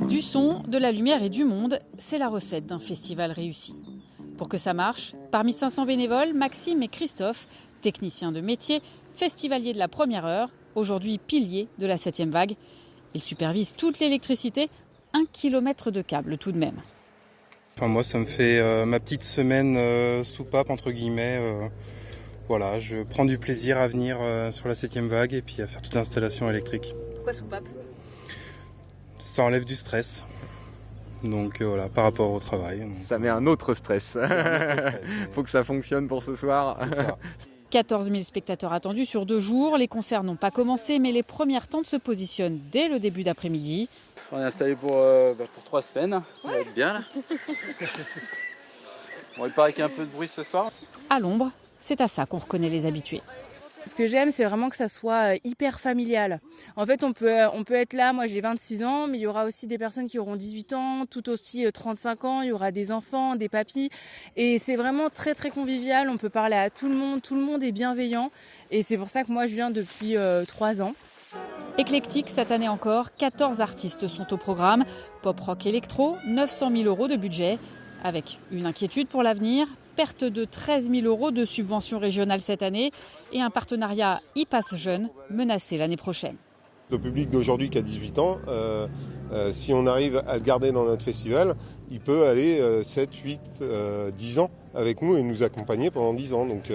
Du son, de la lumière et du monde, c'est la recette d'un festival réussi. Pour que ça marche, parmi 500 bénévoles, Maxime et Christophe, techniciens de métier, festivaliers de la première heure, aujourd'hui piliers de la 7e vague. Ils supervisent toute l'électricité, 1 kilomètre de câbles tout de même. Enfin, moi, ça me fait ma petite semaine soupape, entre guillemets. Voilà, je prends du plaisir à venir sur la 7e vague et puis à faire toute l'installation électrique. Pourquoi soupape ? Ça enlève du stress. Donc voilà, par rapport au travail. Ça met un autre stress. Faut que ça fonctionne pour ce soir. 14 000 spectateurs attendus sur 2 jours. Les concerts n'ont pas commencé, mais les premières tentes se positionnent dès le début d'après-midi. On est installé pour 3 semaines. On va être bien là. Bon, il paraît qu'il y a un peu de bruit ce soir. À l'ombre, c'est à ça qu'on reconnaît les habitués. Ce que j'aime, c'est vraiment que ça soit hyper familial. En fait, on peut être là, moi j'ai 26 ans, mais il y aura aussi des personnes qui auront 18 ans, tout aussi 35 ans, il y aura des enfants, des papys. Et c'est vraiment très très convivial, on peut parler à tout le monde est bienveillant. Et c'est pour ça que moi je viens depuis 3 ans. Éclectique cette année encore, 14 artistes sont au programme. Pop rock électro, 900 000 € de budget. Avec une inquiétude pour l'avenir, perte de 13 000 € de subventions régionales cette année et un partenariat e-pass jeune menacé l'année prochaine. Le public d'aujourd'hui qui a 18 ans, si on arrive à le garder dans notre festival, il peut aller 7, 8, 10 ans avec nous et nous accompagner pendant 10 ans. Donc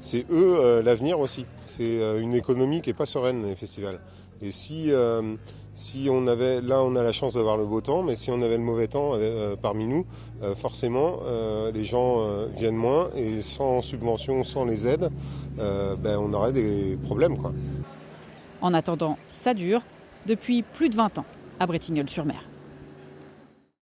c'est eux l'avenir aussi. C'est une économie qui n'est pas sereine, les festivals. Et si on avait, là on a la chance d'avoir le beau temps, mais si on avait le mauvais temps parmi nous, forcément les gens viennent moins et sans subvention, sans les aides, on aurait des problèmes, quoi. En attendant, ça dure depuis plus de 20 ans à Bretignolles-sur-Mer.